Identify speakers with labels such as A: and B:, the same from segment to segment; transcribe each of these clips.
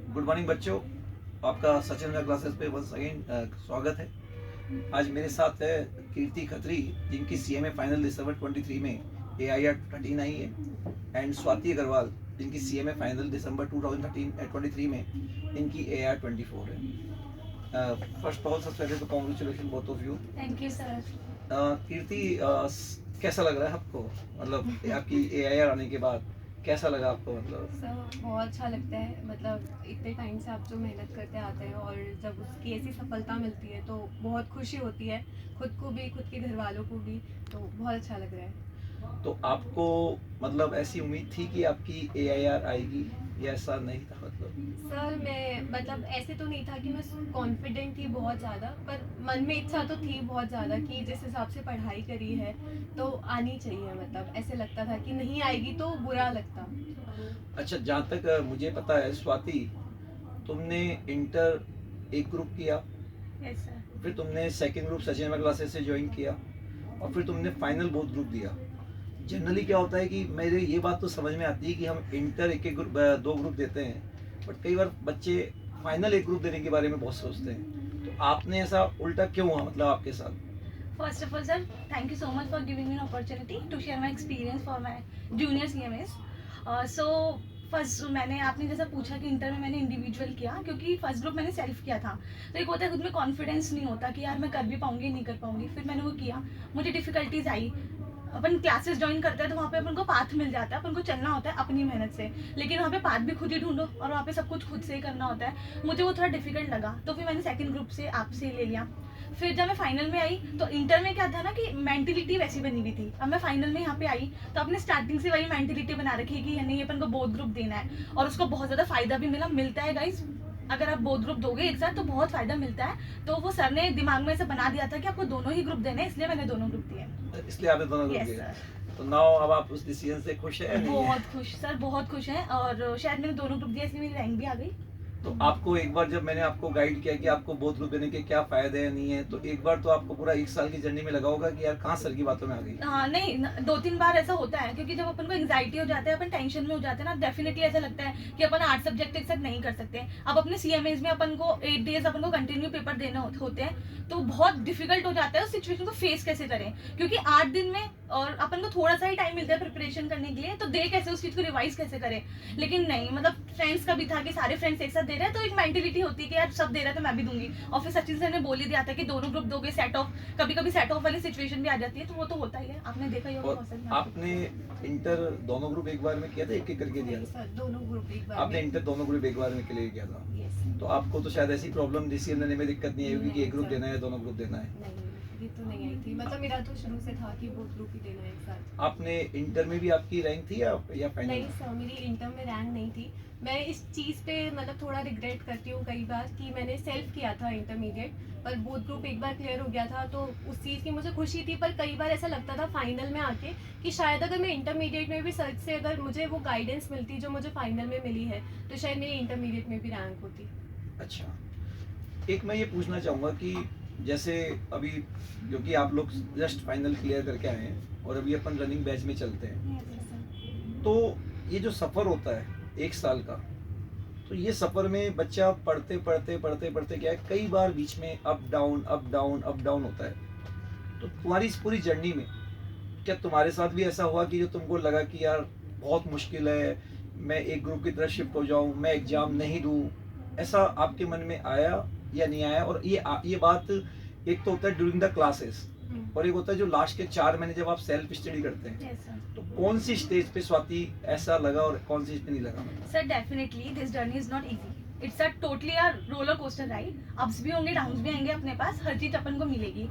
A: Good morning बच्चों, आपका सचिन का क्लासेस पे वंस अगेन स्वागत है। आज मेरे साथ है कीर्ति खत्री, जिनकी सीएमए फाइनल दिसंबर 23 में AIR 13 आई है, एंड स्वाति अग्रवाल, जिनकी सीएमए फाइनल दिसंबर 2023 में इनकी AIR 24 है। फर्स्ट ऑफ ऑल, सबसे पहले तो congratulation both of you.
B: Thank you sir.
A: Kirti, कैसा लग रहा है आपको, मतलब आपकी AIR आने के बाद कैसा लगा आपको? मतलब
B: सर बहुत अच्छा लगता है, मतलब इतने टाइम से आप जो मेहनत करते आते हैं और जब उसकी ऐसी सफलता मिलती है तो बहुत खुशी होती है, खुद को भी, खुद के घर वालों को भी। तो बहुत अच्छा लग रहा है।
A: तो आपको मतलब ऐसी उम्मीद थी कि आपकी AIR आएगी या ऐसा नहीं था? मतलब
B: सर मैं मतलब ऐसे तो नहीं था कि मैं कॉन्फिडेंट थी बहुत ज़्यादा, पर मन में इच्छा तो थी बहुत ज़्यादा कि जिस हिसाब से पढ़ाई करी है तो आनी चाहिए। मतलब ऐसे लगता था कि नहीं आएगी तो बुरा लगता।
A: अच्छा, जहाँ तक मुझे पता है स्वाति, तुमने इंटर एक ग्रुप किया,
B: यस सर।
A: फिर तुमने सेकंड ग्रुप सचिन क्लासेस से ज्वाइन किया, और फिर तुमने फाइनल बोथ ग्रुप दिया। जनरली क्या होता है कि मेरे ये बात तो समझ में आती है कि हम इंटर एक एक ग्रुप दो ग्रुप देते हैं, बट कई बार बच्चे फाइनल एक ग्रुप देने के बारे में बहुत सोचते हैं। तो आपने ऐसा उल्टा क्यों हुआ, मतलब आपके साथ?
C: First of all, sir, thank you so much for giving me an opportunity to share my experience for my junior CMAs. So first मैंने आपने जैसा पूछा कि इंटर में मैंने इंडिविजुअल किया, क्योंकि फर्स्ट ग्रुप मैंने सेल्फ किया था। तो एक होता है खुद में कॉन्फिडेंस नहीं होता कि यार मैं कर भी पाऊंगी नहीं कर पाऊंगी। फिर मैंने वो किया, मुझे डिफिकल्टीज आई। अपन क्लासेस ज्वाइन करते हैं तो वहाँ पे अपन को पाथ मिल जाता है, अपन को चलना होता है अपनी मेहनत से, लेकिन वहाँ पे पाथ भी खुद ही ढूंढो और वहाँ पे सब कुछ खुद से ही करना होता है। मुझे वो थोड़ा डिफिकल्ट लगा, तो फिर मैंने सेकंड ग्रुप से आपसे ले लिया। फिर जब मैं फाइनल में आई तो इंटर में क्या था ना कि मेंटिलिटी वैसी बनी हुई थी। अब मैं फाइनल में यहाँ पे आई तो अपने स्टार्टिंग से वही मेंटिलिटी बना रखी है कि नहीं अपन को बोथ ग्रुप देना है, और उसको बहुत ज़्यादा फायदा भी मिलता है गाइज। अगर आप बोथ ग्रुप दोगे एक साथ तो बहुत फायदा मिलता है। तो वो सर ने दिमाग में ऐसे बना दिया था कि आपको दोनों ही ग्रुप देने हैं, इसलिए मैंने दोनों ग्रुप दिए।
A: इसलिए आपने दोनों ग्रुप
C: यस
A: दिए।
C: सर।
A: तो नाउ अब आप उस डिसीजन से खुश है या नहीं है?
C: बहुत खुश सर, बहुत खुश हैं, और शायद मैंने दोनों ग्रुप दिया इसलिए मेरी रैंक भी आ गई।
A: तो आपको एक बार जब मैंने आपको गाइड किया कि आपको बोथ ग्रुप देने के क्या फायदे हैं नहीं है, तो एक बार तो आपको पूरा 1 साल की जर्नी में लगा होगा कि यार कहाँ सर की बातों में आ गई।
C: हाँ नहीं, 2-3 बार ऐसा होता है, क्योंकि जब अपन को एंग्जाइटी हो जाता है, अपन टेंशन में हो जाते हैं ना, डेफिनेटली ऐसा लगता है कि अपन 8 सब्जेक्ट एक साथ नहीं कर सकते। अब अपने CMAs में अपन को 8 डेज अपन को कंटिन्यू पेपर देने होते हैं, तो बहुत डिफिकल्ट हो जाता है उस सिचुएशन को फेस कैसे करें, क्योंकि 8 दिन में और अपन को थोड़ा सा ही टाइम मिलता है प्रिपरेशन करने के लिए, तो दे कैसे उस चीज को रिवाइज कैसे करें। लेकिन नहीं, मतलब फ्रेंड्स का भी था कि सारे फ्रेंड्स एक साथ दे रहे हैं, तो एक मेंटेलिटी होती है कि यार सब दे रहे हैं तो मैं भी दूंगी। और फिर सचिन सर ने बोल ही दिया था कि दोनों ग्रुप दोगे, सेट ऑफ, कभी कभी सेट ऑफ वाली सिचुएशन भी आ जाती है, तो वो तो होता ही है, आपने देखा ही होगा
A: और
C: बहुत सारी।
A: आपने इंटर दोनों ग्रुप एक बार में किया था, एक एक करके दिया
B: नहीं
A: था?
B: सर, दोनों ग्रुप एक बार
A: आपने
B: में।
A: इंटर दोनों ग्रुप एक बार में क्लियर किया था।
B: यस।
A: तो आपको तो शायद ऐसी प्रॉब्लम डिसीजन लेने में दिक्कत नहीं आई होगी कि एक ग्रुप देना है या दोनों ग्रुप देना है।
B: नहीं, ये तो नहीं आई थी। मतलब मेरा तो शुरू से था कि बोथ ग्रुप ही देना है एक साथ।
A: आपने इंटर में भी आपकी रैंक थी या फाइनल?
B: नहीं सर, मेरी इंटर में रैंक नहीं थी। मैं इस चीज़ पे मतलब थोड़ा रिग्रेट करती हूँ कई बार कि मैंने सेल्फ किया था इंटरमीडिएट, पर बोथ ग्रुप एक बार क्लियर हो गया था, तो उस चीज़ की मुझे खुशी थी। पर कई बार ऐसा लगता था फाइनल में आके कि शायद अगर मैं इंटरमीडिएट में भी सर से अगर मुझे वो गाइडेंस मिलती जो मुझे फाइनल में मिली है, तो शायद मेरी इंटरमीडिएट में भी रैंक होती।
A: अच्छा, एक मैं ये पूछना चाहूँगा कि जैसे अभी, क्योंकि आप लोग जस्ट फाइनल क्लियर करके आए हैं और अभी अपन रनिंग बैच में चलते हैं, तो ये जो सफ़र होता है 1 साल का, तो ये सफ़र में बच्चा पढ़ते पढ़ते पढ़ते पढ़ते क्या है, कई बार बीच में up down up down up down होता है। तो तुम्हारी इस पूरी जर्नी में क्या तुम्हारे साथ भी ऐसा हुआ कि जो तुमको लगा कि यार बहुत मुश्किल है, मैं एक ग्रुप की तरफ शिफ्ट हो जाऊं, मैं एग्ज़ाम नहीं दूं, ऐसा आपके मन में आया या नहीं आया? और ये बात, एक तो होता है ड्यूरिंग द क्लासेस और एक होता है जो लास्ट के 4 महीने जब आप सेल्फ स्टडी करते हैं,
C: यस सर।
A: तो कौन सी स्टेज पे स्वाति ऐसा लगा और कौन सी पे नहीं लगा?
C: Sir definitely this journey is not easy, it's a totally a roller coaster ride. Ups भी होंगे, डाउन्स भी आएंगे, अपने पास हर चीज अपन को मिलेगी।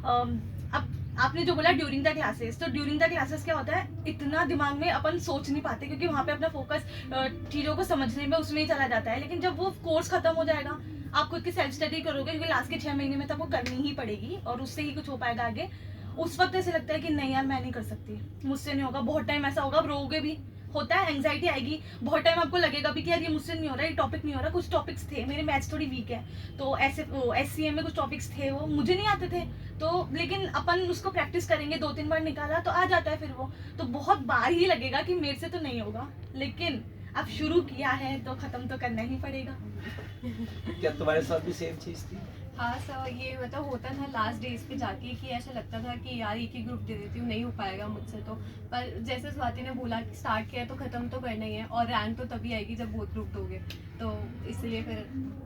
C: अब आपने जो बोला ड्यूरिंग द क्लासेस, तो ड्यूरिंग द क्लासेस क्या होता है, इतना दिमाग में अपन सोच नहीं पाते, क्योंकि वहाँ पे अपना फोकस चीज़ों को समझने में उसमें ही चला जाता है। लेकिन जब वो कोर्स खत्म हो जाएगा, आप खुद की सेल्फ स्टडी करोगे, क्योंकि लास्ट के 6 महीने में तब वो करनी ही पड़ेगी और उससे ही कुछ हो पाएगा आगे। उस वक्त ऐसे लगता है कि नहीं यार मैं नहीं कर सकती, मुझसे नहीं होगा। बहुत टाइम ऐसा होगा, आप रोओगे भी, होता है, एंग्जाइटी आएगी, बहुत टाइम आपको लगेगा भी कि यार ये मुझसे नहीं हो रहा, ये टॉपिक नहीं हो रहा। कुछ टॉपिक्स थे, मेरे मैथ्स थोड़ी वीक है, तो ऐसे SCM में कुछ टॉपिक्स थे वो मुझे नहीं आते थे, तो लेकिन अपन उसको प्रैक्टिस करेंगे, 2-3 बार निकाला तो आ जाता है फिर वो। तो बहुत बार ही लगेगा कि मेरे से तो नहीं होगा, लेकिन अब शुरू किया है तो ख़त्म तो करना ही पड़ेगा।
A: क्या तुम्हारे साथ भी सेम चीज़ थी?
B: हाँ सर, ये मतलब होता था लास्ट डेज पे जाके कि ऐसा लगता था कि यार एक ही ग्रुप दे देती हूँ, नहीं हो पाएगा मुझसे तो। पर जैसे स्वाति ने बोला कि स्टार्ट किया है तो ख़त्म तो करना ही है, और रैंक तो तभी आएगी जब बोथ ग्रुप दोगे, तो इसलिए फिर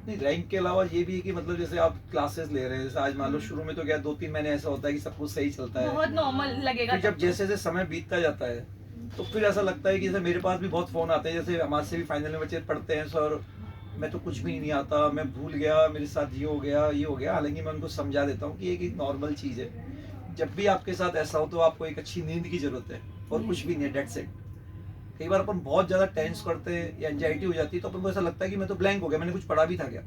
A: नहीं, रैंक के अलावा ये भी है कि मतलब जैसे आप क्लासेस ले रहे हैं, जैसे आज मान लो शुरू में तो क्या 2-3 महीने ऐसा होता है कि सब कुछ सही चलता है,
C: बहुत नॉर्मल लगेगा।
A: फिर जब जैसे जैसे समय बीतता जाता है तो फिर ऐसा लगता है कि जैसे मेरे पास भी बहुत फ़ोन आते हैं, जैसे हमारे से भी फाइनल में बच्चे पढ़ते हैं, सर मैं तो कुछ भी नहीं आता, मैं भूल गया, मेरे साथ ये हो गया ये हो गया। हालांकि मैं उनको समझा देता हूँ कि एक नॉर्मल चीज़ है, जब भी आपके साथ ऐसा हो तो आपको एक अच्छी नींद की ज़रूरत है और कुछ भी नहीं है, डेट्स इट। कई बार अपन बहुत ज़्यादा टेंस करते हैं या एंजाइटी हो जाती है तो अपन को ऐसा लगता है कि मैं तो ब्लैंक हो गया, मैंने कुछ पढ़ा भी था क्या।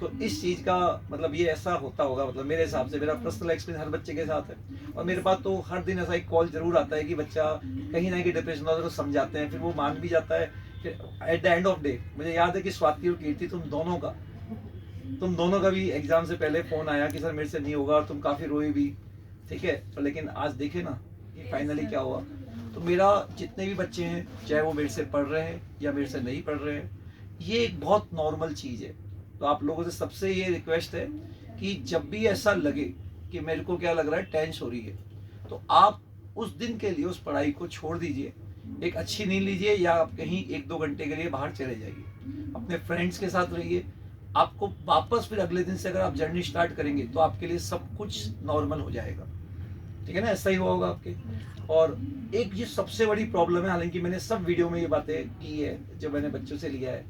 A: तो इस चीज़ का मतलब ये ऐसा होता होगा, मतलब मेरे हिसाब से, मेरा पर्सनल एक्सपीरियंस हर बच्चे के साथ है, और मेरे पास तो हर दिन ऐसा एक कॉल जरूर आता है कि बच्चा कहीं ना कहीं डिप्रेशन होता है, तो समझाते हैं, फिर वो मान भी जाता है। फिर at the end of day मुझे याद है कि स्वाति और कीर्ति तुम दोनों का भी एग्जाम से पहले फ़ोन आया कि सर मेरे से नहीं होगा, और तुम काफ़ी रोए भी, ठीक है। तो लेकिन आज देखे ना कि फाइनली क्या हुआ। तो मेरा जितने भी बच्चे हैं, चाहे वो मेरे से पढ़ रहे हैं या मेरे से नहीं पढ़ रहे हैं, ये एक बहुत नॉर्मल चीज़ है। तो आप लोगों से सबसे ये रिक्वेस्ट है कि जब भी ऐसा लगे कि मेरे को क्या लग रहा है, टेंस हो रही है, तो आप उस दिन के लिए उस पढ़ाई को छोड़ दीजिए, एक अच्छी नींद लीजिए, या आप कहीं 1-2 घंटे के लिए बाहर चले जाइए, अपने फ्रेंड्स के साथ रहिए। आपको वापस फिर अगले दिन से अगर आप जर्नी स्टार्ट करेंगे तो आपके लिए सब कुछ नॉर्मल हो जाएगा, ठीक है ना। ऐसा ही हुआ होगा आपके। और एक ये सबसे बड़ी प्रॉब्लम है, हालांकि मैंने सब वीडियो में ये बातें की है जब मैंने बच्चों से लिया है,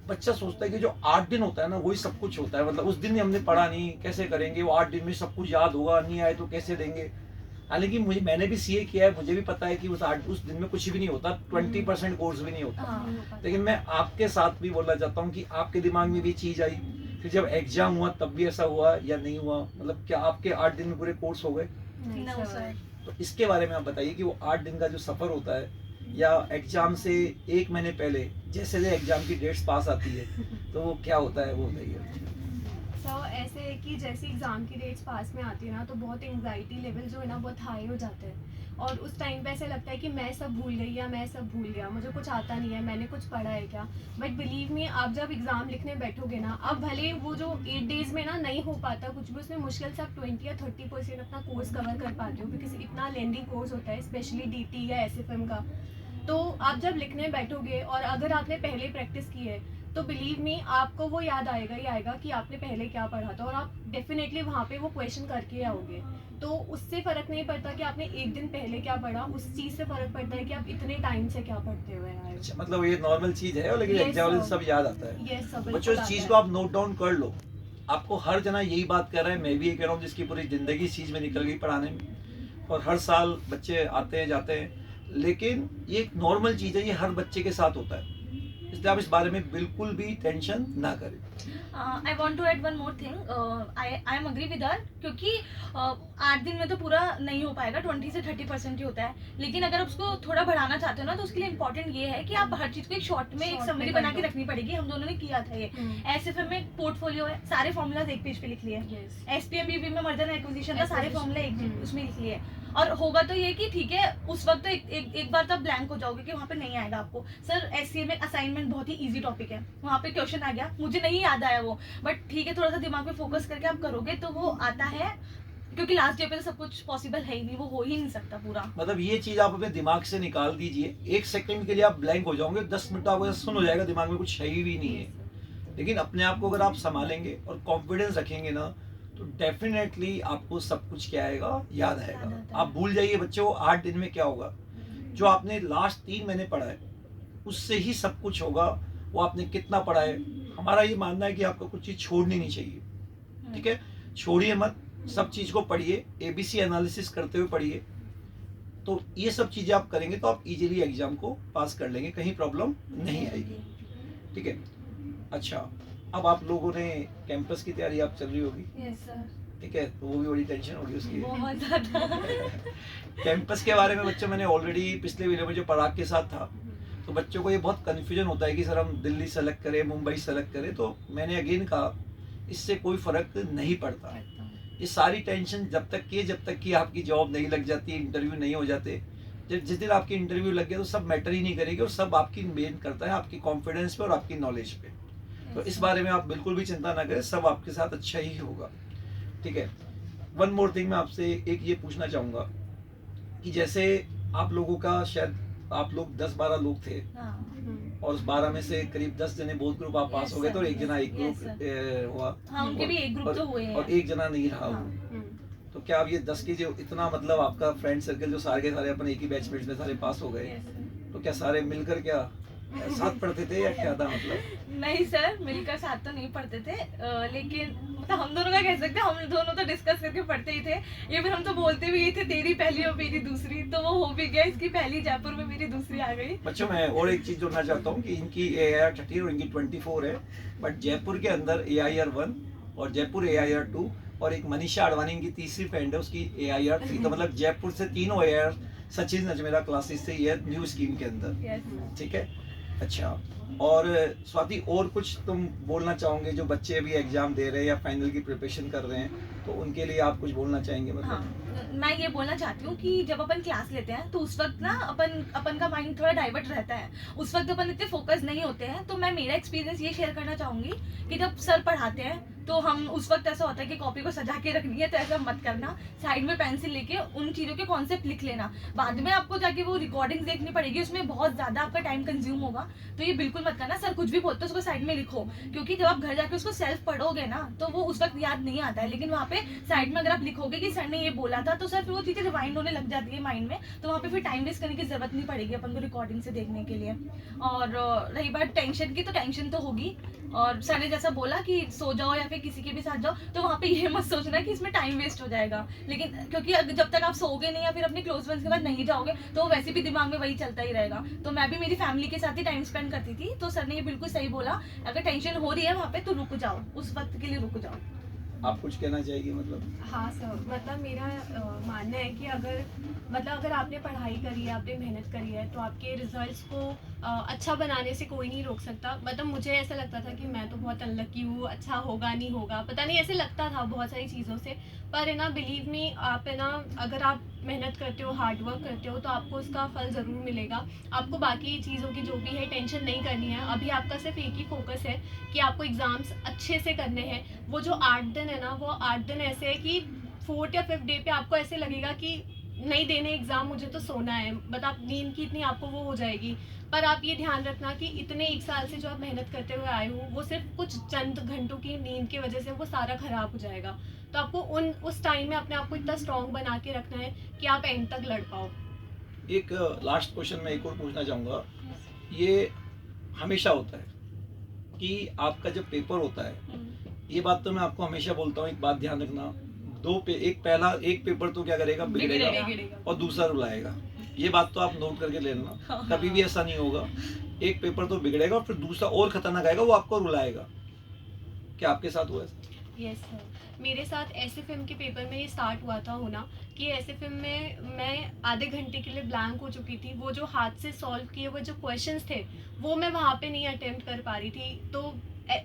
A: बच्चा सोचता है कि जो 8 दिन होता है ना वही सब कुछ होता है, मतलब उस दिन हमने पढ़ा नहीं, कैसे करेंगे, वो 8 दिन में सब कुछ याद होगा, नहीं आए तो कैसे देंगे। हालांकि मैंने भी सीए किया है, मुझे भी पता है कि उस दिन में कुछ भी नहीं होता, 20% कोर्स भी नहीं होता।
C: हाँ।
A: लेकिन मैं आपके साथ भी बोलना चाहता हूँ कि आपके दिमाग में भी चीज़ आई, फिर जब एग्जाम हुआ तब भी ऐसा हुआ या नहीं हुआ, मतलब क्या आपके 8 दिन में पूरे कोर्स हो गए?
B: नहीं
C: No,
B: सर।
C: sir.
A: तो इसके बारे में आप बताइए कि वो 8 दिन का जो सफ़र होता है, या एग्जाम से 1 महीने पहले जैसे जैसे एग्जाम की डेट्स पास आती है तो वो क्या होता है, वो बताइए।
B: सो ऐसे है कि जैसे एग्ज़ाम की डेट्स पास में आती है ना, तो बहुत एंग्जाइटी लेवल जो है ना बहुत हाई हो जाता है, और उस टाइम पे ऐसे लगता है कि मैं सब भूल गई या मैं सब भूल गया, मुझे कुछ आता नहीं है, मैंने कुछ पढ़ा है क्या। बट बिलीव मी, आप जब एग्ज़ाम लिखने बैठोगे ना, अब भले वो जो 8 डेज़ में ना नहीं हो पाता कुछ भी, उसमें मुश्किल से आप 20 या 30% अपना कोर्स कवर कर पाते हो, क्योंकि इतना लेंदी कोर्स होता है, स्पेशली डीटी या एसएफएम का। तो आप जब लिखने बैठोगे और अगर आपने पहले प्रैक्टिस की है, तो बिलीव मी आपको वो याद आएगा ही आएगा कि आपने पहले क्या पढ़ा था, और आप डेफिनेटली वहाँ पे वो क्वेश्चन करके आओगे। तो उससे फ़र्क नहीं पड़ता कि आपने एक दिन पहले क्या पढ़ा, उस चीज़ से फ़र्क पड़ता है कि आप इतने टाइम से क्या पढ़ते हुए आए।
A: अच्छा, मतलब ये नॉर्मल चीज़ है, लेकिन
B: Yes,
A: एग्जाम
B: sir.
A: सब याद आता है।
B: ये सब
A: बच्चों इस चीज़ को आप नोट डाउन कर लो। आपको हर जना यही बात कर रहा है, मैं भी ये कह रहा हूँ, जिसकी पूरी ज़िंदगी इस चीज़ में निकल गई पढ़ाने में, और हर साल बच्चे आते हैं जाते हैं, लेकिन ये एक नॉर्मल चीज़ है, ये हर बच्चे के साथ होता है, इसलिए आप इस बारे में बिल्कुल भी टेंशन ना करें।
C: I want to add one more thing, I am agree with her, क्योंकि 8 दिन में तो पूरा नहीं हो पाएगा, 20 से 30% ही होता है। लेकिन अगर आप उसको थोड़ा बढ़ाना चाहते हो ना, तो उसके लिए इंपॉर्टेंट ये है कि आप हर चीज़ को एक शॉर्ट में एक
B: Short
C: समरी
B: में
C: बना
B: कर
C: के
B: दो।
C: रखनी पड़ेगी। हम दोनों ने किया था ये। एसएफएम में पोर्टफोलियो है, सारे फॉर्मूलाज एक पेज पे लिख लिए।
B: Yes.
C: एसपीएमबीबी में मर्जर एंड एक्विजिशन का सारे फॉर्मूला एक
B: हम्म।
C: उसमें लिख लिए। और होगा तो ये कि ठीक है, उस वक्त तो एक बार तो आप ब्लैंक हो जाओगे कि वहाँ पे नहीं आएगा आपको। सर एससीए में असाइनमेंट बहुत ही इजी टॉपिक है, वहाँ पे क्वेश्चन आ गया, मुझे नहीं याद आया वो, बट ठीक है, थोड़ा सा दिमाग में फोकस करके आप करोगे तो वो आता है, क्योंकि लास्ट डे पे तो सब कुछ पॉसिबल है ही नहीं, वो हो ही नहीं सकता पूरा।
A: मतलब ये चीज़ आप अपने दिमाग से निकाल दीजिए, 1 सेकंड के लिए आप ब्लैंक हो जाओगे, 10 मिनट आपको ऐसा सुन हो जाएगा, दिमाग में कुछ है ही भी नहीं है। लेकिन अपने आप को अगर आप संभालेंगे और कॉन्फिडेंस रखेंगे ना, तो डेफिनेटली आपको सब कुछ क्या आएगा, याद आएगा।
C: आता है।
A: आप भूल जाइए बच्चों, 8 दिन में क्या होगा, जो आपने लास्ट 3 महीने पढ़ा है उससे ही सब कुछ होगा। वो आपने कितना पढ़ा है, हमारा ये मानना है कि आपको कुछ चीज़ छोड़नी नहीं चाहिए, ठीक है। छोड़िए मत, सब चीज़ को पढ़िए, एबीसी एनालिसिस करते हुए पढ़िए। तो ये सब चीज़ें आप करेंगे तो आप इजीली एग्जाम को पास कर लेंगे, कहीं प्रॉब्लम नहीं आएगी, ठीक है। अच्छा, अब आप लोगों ने कैंपस की तैयारी आप चल रही होगी,
B: Yes, sir.
A: ठीक है, तो वो भी बड़ी टेंशन होगी उसकी।
C: बहुत ज्यादा।
A: कैंपस के बारे में बच्चों, मैंने ऑलरेडी पिछले वीडियो में जो पराग के साथ था, तो बच्चों को ये बहुत कन्फ्यूजन होता है कि सर हम दिल्ली सेलेक्ट करें, मुंबई सेलेक्ट करें। तो मैंने अगेन कहा, इससे कोई फर्क नहीं पड़ता। ये सारी टेंशन जब तक कि आपकी जॉब नहीं लग जाती, इंटरव्यू नहीं हो जाते, जिस दिन आपकी इंटरव्यू लग गया तो सब मैटर ही नहीं करेगी, और सब आपकी मेन करता है आपकी कॉन्फिडेंस पे और आपकी नॉलेज पे। तो इस बारे में आप बिल्कुल भी चिंता ना करें, सब आपके साथ अच्छा ही होगा, ठीक है। वन मोर थिंग मैं आपसे एक ये पूछना चाहूँगा कि जैसे आप लोगों का शायद आप लोग 10-12 लोग थे,
C: हाँ
A: और उस 12 में से करीब 10 जने बोथ ग्रुप आप पास
C: Yes,
A: हो गए थे, और
C: sir.
A: एक जना एक
C: Yes,
A: ग्रुप हुआ,
C: हाँ उनके भी एक ग्रुप
A: और-
C: तो हुए
A: और
C: हैं।
A: एक जना नहीं रहा
C: हाँ।
A: वो। तो क्या आप ये 10 के जो इतना मतलब आपका फ्रेंड सर्कल जो सारे के सारे अपन एक ही बैचमेट्स में सारे पास हो गए,
C: Yes, sir.
A: तो क्या सारे मिलकर क्या साथ पढ़ते थे या क्या था मतलब?
C: नहीं सर, मिलकर साथ तो नहीं पढ़ते थे, लेकिन मतलब हम दोनों का कह सकते हैं, हम दोनों तो डिस्कस करके पढ़ते ही थे। ये फिर हम तो बोलते भी थे तेरी पहली और मेरी दूसरी, तो वो हो भी गया, इसकी पहली जयपुर में मेरी दूसरी आ गई।
A: बच्चों मैं और एक चीज जोड़ना चाहता हूँ कि इनकी AIR 30 और इनकी 24 है, बट जयपुर के अंदर AIR 1 और जयपुर AIR 2, और एक मनीषा आडवाणी की तीसरी फ्रेंड है उसकी AIR 3। तो मतलब जयपुर से तीनों AIR सचिन अजमेरा क्लासेस से ये न्यू स्कीम के अंदर,
C: Yes.
A: ठीक है। अच्छा, और स्वाति और कुछ तुम बोलना चाहोगे जो बच्चे अभी एग्जाम दे रहे हैं या फाइनल की प्रिपरेशन कर रहे हैं, तो उनके लिए आप कुछ बोलना चाहेंगे मतलब?
C: हाँ, मैं ये बोलना चाहती हूँ कि जब अपन क्लास लेते हैं तो उस वक्त ना अपन का माइंड थोड़ा डाइवर्ट रहता है, उस वक्त अपन इतने फोकस नहीं होते हैं। तो मैं मेरा एक्सपीरियंस ये शेयर करना चाहूँगी कि जब सर पढ़ाते हैं तो हम उस वक्त ऐसा होता है कि कॉपी को सजा के रखनी है, तो ऐसा मत करना। साइड में पेंसिल लेके उन चीज़ों के कॉन्सेप्ट लिख लेना, बाद में आपको जाके वो रिकॉर्डिंग देखनी पड़ेगी, उसमें बहुत ज़्यादा आपका टाइम कंज्यूम होगा, तो ये बिल्कुल मत करना। सर कुछ भी बोलते हैं उसको साइड में लिखो, क्योंकि जब आप घर जाके उसको सेल्फ पढ़ोगे ना तो वो उस वक्त याद नहीं आता है, लेकिन वहाँ पे साइड में अगर आप लिखोगे कि सर ने ये बोला था, तो सर फिर वो चीज़ें रिवाइंड होने लग जाती है माइंड में, तो वहाँ पे फिर टाइम वेस्ट करने की जरूरत नहीं पड़ेगी अपन को रिकॉर्डिंग से देखने के लिए। और रही बात टेंशन की, तो टेंशन तो होगी, और सर ने जैसा बोला कि सो जाओ या फिर किसी के भी साथ जाओ, तो वहाँ पे ये मत सोचना कि इसमें टाइम वेस्ट हो जाएगा, लेकिन क्योंकि जब तक आप सोओगे नहीं या फिर अपने क्लोज फ्रेंड्स के बाद नहीं जाओगे तो वैसे भी दिमाग में वही चलता ही रहेगा। तो मैं भी मेरी फैमिली के साथ ही टाइम स्पेंड करती थी, तो सर ने ये बिल्कुल सही बोला, अगर टेंशन हो रही है वहाँ पे तो रुक जाओ, उस वक्त के लिए रुक जाओ।
A: आप कुछ कहना चाहेंगे मतलब?
B: हाँ सर, मतलब मेरा मानना है कि अगर आपने पढ़ाई करी है, आपने मेहनत करी है, तो आपके रिजल्ट्स को अच्छा बनाने से कोई नहीं रोक सकता। मतलब मुझे ऐसा लगता था कि मैं तो बहुत अनलकी हूँ, अच्छा होगा नहीं होगा, पता नहीं, ऐसे लगता था बहुत सारी चीज़ों से। पर है ना, बिलीव मी, आप है ना, अगर आप मेहनत करते हो, हार्ड वर्क करते हो, तो आपको उसका फल ज़रूर मिलेगा। आपको बाकी चीज़ों की जो भी है टेंशन नहीं करनी है। अभी आपका सिर्फ एक ही फोकस है कि आपको एग्ज़ाम्स अच्छे से करने हैं। वो जो 8 दिन है ना, वो 8 दिन ऐसे है कि 4th या 5th डे पे आपको ऐसे लगेगा कि नहीं देने एग्ज़ाम, मुझे तो सोना है, बट आप नींद की इतनी आपको वो हो जाएगी। पर आप ये ध्यान रखना कि इतने 1 साल से जो आप मेहनत करते हुए आए हो, वो सिर्फ कुछ चंद घंटों की नींद की वजह से वो सारा खराब हो जाएगा। तो आपको उस टाइम में अपने आप को इतना स्ट्रॉन्ग बना के रखना है कि आप एंड तक लड़ पाओ।
A: एक लास्ट क्वेश्चन मैं एक और पूछना चाहूँगा। ये हमेशा होता है कि आपका जब पेपर होता है, ये बात तो मैं आपको हमेशा बोलता हूँ, एक बात ध्यान रखना, एक पेपर तो क्या करेगा, बिगड़ेगा, और दूसरा रुलाएगा। ये बात तो आप नोट करके ले लेना, कभी भी ऐसा नहीं होगा। एक पेपर तो बिगड़ेगा और फिर दूसरा और खतरनाक आएगा, वो आपको रुलाएगा। क्या आपके साथ हुआ ऐसा?
B: यस सर, मेरे साथ एसएफएम के पेपर में ये स्टार्ट हुआ था होना कि एसएफएम में मैं आधे घंटे के लिए ब्लैंक हो चुकी थी। वो जो हाथ से सॉल्व किए हुए जो क्वेश्चंस थे, वो मैं वहाँ पे नहीं अटेम्प्ट कर पा रही थी। तो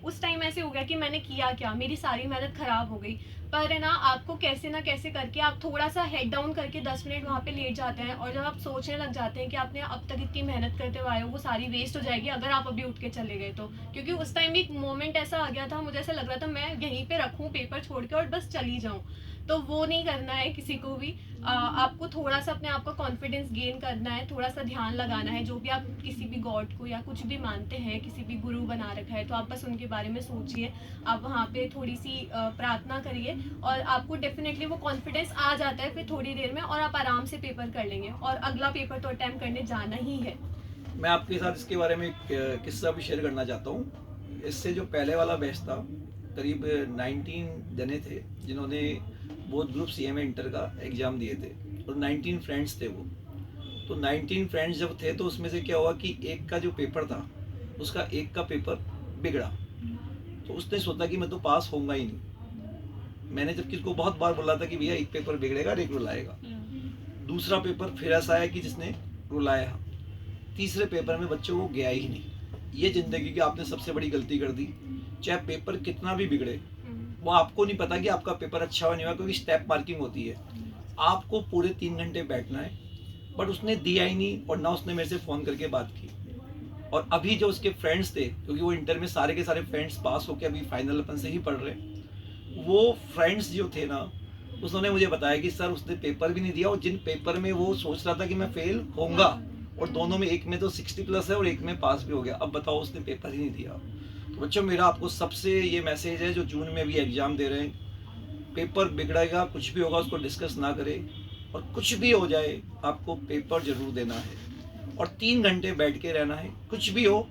B: उस टाइम ऐसे हो गया कि मैंने किया क्या, मेरी सारी मेहनत ख़राब हो गई। पर है ना, आपको कैसे ना कैसे करके आप थोड़ा सा हेड डाउन करके 10 मिनट वहाँ पे लेट जाते हैं, और जब आप सोचने लग जाते हैं कि आपने अब तक इतनी मेहनत करते हुए आए हो, वो सारी वेस्ट हो जाएगी अगर आप अभी उठ के चले गए तो। क्योंकि उस टाइम एक मोमेंट ऐसा आ गया था, मुझे ऐसा लग रहा था मैं यहीं पे रखूँ पेपर छोड़ के और बस चली जाऊँ। तो वो नहीं करना है किसी को भी। आपको थोड़ा सा अपने आप का कॉन्फिडेंस गेन करना है, थोड़ा सा ध्यान लगाना है। जो भी आप किसी भी गॉड को या कुछ भी मानते हैं, किसी भी गुरु बना रखा है, तो आप बस उनके बारे में सोचिए, आप वहाँ पे थोड़ी सी प्रार्थना करिए, और आपको डेफिनेटली वो कॉन्फिडेंस आ जाता है फिर थोड़ी देर में, और आप आराम से पेपर कर लेंगे, और अगला पेपर तो अटैम्प्ट करने जाना ही है।
A: मैं आपके साथ इसके बारे में एक किस्सा भी शेयर करना चाहता हूँ। इससे जो पहले वाला बैच था, करीब 19 जने थे जिन्होंने बोथ ग्रुप CMA इंटर का एग्ज़ाम दिए थे, और 19 फ्रेंड्स थे वो। तो 19 फ्रेंड्स जब थे, तो उसमें से क्या हुआ कि एक का जो पेपर था, उसका एक का पेपर बिगड़ा। तो उसने सोचा कि मैं तो पास होऊंगा ही नहीं। मैंने जब किसको बहुत बार बोला था कि भैया एक पेपर बिगड़ेगा और एक रुलाएगा। दूसरा पेपर फिर ऐसा आया कि जिसने रुलाया। तीसरे पेपर में बच्चों को गया ही नहीं। ये ज़िंदगी की आपने सबसे बड़ी गलती कर दी। चाहे पेपर कितना भी बिगड़े, वो आपको नहीं पता कि आपका पेपर अच्छा हुआ नहीं हुआ, क्योंकि स्टेप मार्किंग होती है। आपको पूरे 3 घंटे बैठना है, बट उसने दिया ही नहीं और ना उसने मेरे से फ़ोन करके बात की। और अभी जो उसके फ्रेंड्स थे, क्योंकि वो इंटर में सारे के सारे फ्रेंड्स पास होके अभी फाइनल अपन से ही पढ़ रहे हैं, वो फ्रेंड्स जो थे ना, उसने मुझे बताया कि सर उसने पेपर भी नहीं दिया, और जिन पेपर में वो सोच रहा था कि मैं फेल होऊंगा, और दोनों में एक में तो 60+ है और एक में पास भी हो गया, अब बताओ उसने पेपर ही नहीं दिया। तो बच्चों मेरा आपको सबसे ये मैसेज है, जो जून में अभी एग्ज़ाम दे रहे हैं, पेपर बिगड़ेगा, कुछ भी होगा उसको डिस्कस ना करें, और कुछ भी हो जाए आपको पेपर जरूर देना है और 3 घंटे बैठ के रहना है। कुछ भी हो,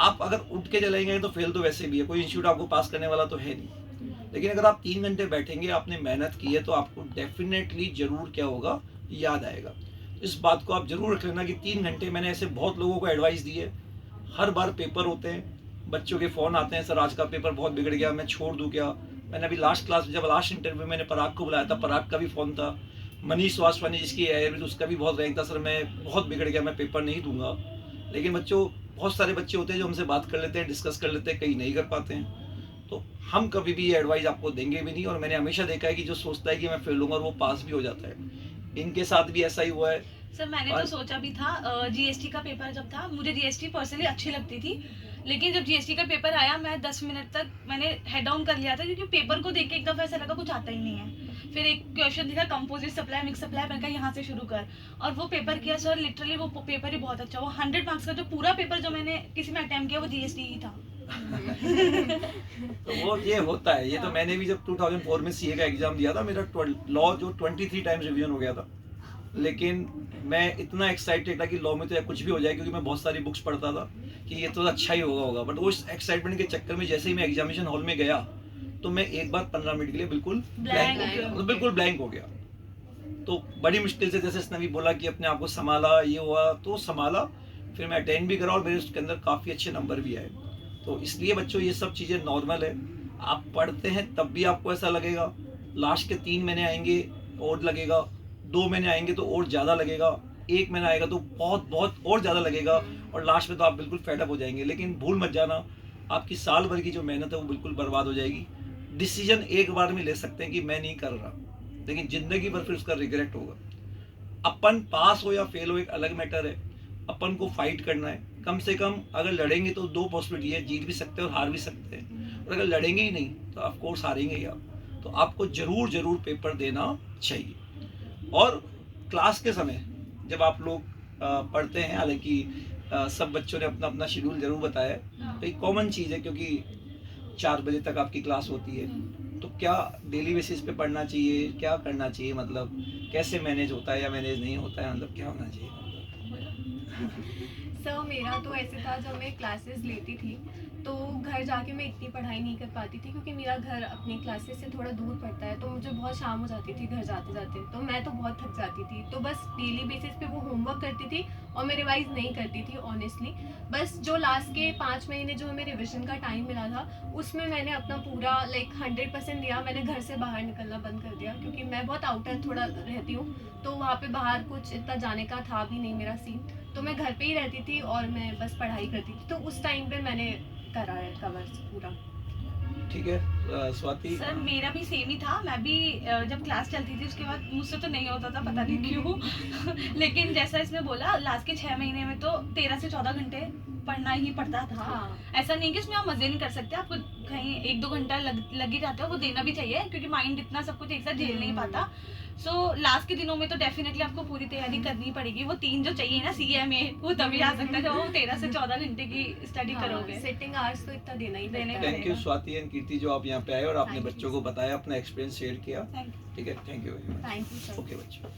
A: आप अगर उठ के चलेंगे तो फेल तो वैसे भी है, कोई इंस्टीट्यूट आपको पास करने वाला तो है नहीं, लेकिन अगर आप 3 घंटे बैठेंगे, आपने मेहनत की है, तो आपको डेफिनेटली जरूर क्या होगा, याद आएगा। इस बात को आप जरूर रख लेना कि 3 घंटे, मैंने ऐसे बहुत लोगों को एडवाइस दी है, हर बार पेपर होते हैं, बच्चों के फ़ोन आते हैं, सर आज का पेपर बहुत बिगड़ गया, मैं छोड़ दूँ क्या। मैंने अभी लास्ट क्लास जब लास्ट इंटरव्यू मैंने पराग को बुलाया था, पराग का भी फ़ोन था, मनीष वासवानी जिसकी है उसका भी बहुत रैंक था, सर मैं बहुत बिगड़ गया, मैं पेपर नहीं दूंगा। लेकिन बच्चों बहुत सारे बच्चे होते हैं जो हमसे बात कर लेते हैं, डिस्कस कर लेते हैं, कई नहीं कर पाते हैं, तो हम कभी भी ये एडवाइस आपको देंगे भी नहीं। और मैंने हमेशा देखा है कि जो सोचता है कि मैं फेल होऊंगा और वो पास भी हो जाता है। इनके साथ भी ऐसा ही हुआ है।
C: सर मैंने तो सोचा भी था, जीएसटी का पेपर जब था, मुझे जीएसटी पर्सनली अच्छी लगती थी, लेकिन जब जीएसटी का पेपर आया मैं 10 मिनट तक मैंने हेड डाउन कर लिया था, क्योंकि पेपर को देख के एकदम ऐसा लगा कुछ आता ही नहीं है। फिर एक क्वेश्चन दिखा कंपोजिट सप्लाई मिक्स सप्लाई, मैंने कहा यहाँ से शुरू कर, और वो पेपर किया सर, लिटरली वो पेपर ही बहुत अच्छा। वो 100 मार्क्स का जो पूरा पेपर जो मैंने किसी में अटेम्प्ट किया वो जीएसटी ही था।
A: तो वो ये होता है, ये तो मैंने भी जब 2004 में सीए का एग्जाम दिया था, मेरा लॉ जो 23 टाइम्स रिवीजन हो गया था, लेकिन मैं इतना एक्साइटेड था कि लॉ में तो कुछ भी हो जाए, क्योंकि मैं बहुत सारी बुक्स पढ़ता था कि ये तो अच्छा ही होगा। बट उस एक्साइटमेंट के चक्कर में जैसे ही मैं एग्जामिनेशन हॉल में गया, तो मैं एक बार 15 मिनट के लिए बिल्कुल ब्लैंक हो गया, मतलब बिल्कुल ब्लैंक हो गया। तो बड़ी मुश्किल से, जैसे इसने भी बोला कि अपने आप को संभाला, ये हुआ तो संभाला, फिर मैं अटेंड भी करा और मेरे उसके अंदर काफ़ी अच्छे नंबर भी आए। तो इसलिए बच्चों ये सब चीज़ें नॉर्मल है। आप पढ़ते हैं तब भी आपको ऐसा लगेगा, लास्ट के 3 महीने आएंगे और लगेगा, 2 महीने आएंगे तो और ज़्यादा लगेगा, 1 महीना आएगा तो बहुत बहुत और ज़्यादा लगेगा, और लास्ट में तो आप बिल्कुल फेडअप हो जाएंगे। लेकिन भूल मत जाना, आपकी साल भर की जो मेहनत है वो बिल्कुल बर्बाद हो जाएगी। डिसीजन एक बार में ले सकते हैं कि मैं नहीं कर रहा, लेकिन ज़िंदगी भर फिर उसका रिग्रेट होगा। अपन पास हो या फेल हो एक अलग मैटर है, अपन को फाइट करना है। कम से कम अगर लड़ेंगे तो 2 पॉसिबिलिटी है, जीत भी सकते हैं और हार भी सकते हैं, और अगर लड़ेंगे ही नहीं तो ऑफ कोर्स हारेंगे ही आप। तो आपको ज़रूर ज़रूर पेपर देना चाहिए। और क्लास के समय जब आप लोग पढ़ते हैं, हालांकि सब बच्चों ने अपना अपना शेड्यूल ज़रूर बताया है, तो एक कॉमन चीज़ है, क्योंकि 4 बजे तक आपकी क्लास होती है, तो क्या डेली बेसिस पे पढ़ना चाहिए, क्या करना चाहिए, मतलब कैसे मैनेज होता है या मैनेज नहीं होता है, मतलब क्या होना चाहिए?
B: सर मेरा तो ऐसे था, जब मैं क्लासेस लेती थी तो घर जाके मैं इतनी पढ़ाई नहीं कर पाती थी, क्योंकि मेरा घर अपनी क्लासेस से थोड़ा दूर पड़ता है, तो मुझे बहुत शाम हो जाती थी घर जाते जाते, तो मैं तो बहुत थक जाती थी। तो बस डेली बेसिस पे वो होमवर्क करती थी और मैं रिवाइज नहीं करती थी ऑनेस्टली। बस जो लास्ट के 5 महीने जो हमें रिविजन का टाइम मिला था, उसमें मैंने अपना पूरा 100% दिया। मैंने घर से बाहर निकलना बंद कर दिया, क्योंकि मैं बहुत आउटर थोड़ा रहती हूँ, तो वहाँ पे बाहर कुछ इतना जाने का था भी नहीं मेरा सीन, तो मैं घर पे ही रहती थी और मैं बस पढ़ाई करती थी। तो उस टाइम पे मैंने करा है कवर पूरा।
A: ठीक है स्वाति।
C: सर मेरा भी सेम ही था, मैं भी जब क्लास चलती थी उसके बाद मुझसे तो नहीं होता था, पता नहीं क्यों। लेकिन जैसा इसने बोला, लास्ट के 6 महीने में तो 13 से 14 घंटे पढ़ना ही पड़ता था।
B: हाँ।
C: ऐसा नहीं कि इसमें आप मजे नहीं कर सकते, आपको कहीं 1-2 घंटा लग ही जाता है, वो देना भी चाहिए, क्योंकि माइंड इतना सब कुछ एक साथ झेल नहीं पाता। सो लास्ट के दिनों में तो डेफिनेटली आपको पूरी तैयारी करनी पड़ेगी। वो 3 जो चाहिए ना CMA, वो तभी आ सकता है जब वो 13 से 14 घंटे की स्टडी करोगे।
B: सिटिंग आवर्स तो इतना देना ही
C: देने
B: पड़ता है।
A: थैंक यू स्वाति एंड कीर्ति, जो आप यहाँ पे आए और आपने
B: Thank you,
A: बच्चों को बताया, अपना एक्सपीरियंस शेयर किया।
C: Thank you.
A: ठीक है, thank you very much.
B: Thank you sir.
A: Okay बच्चों।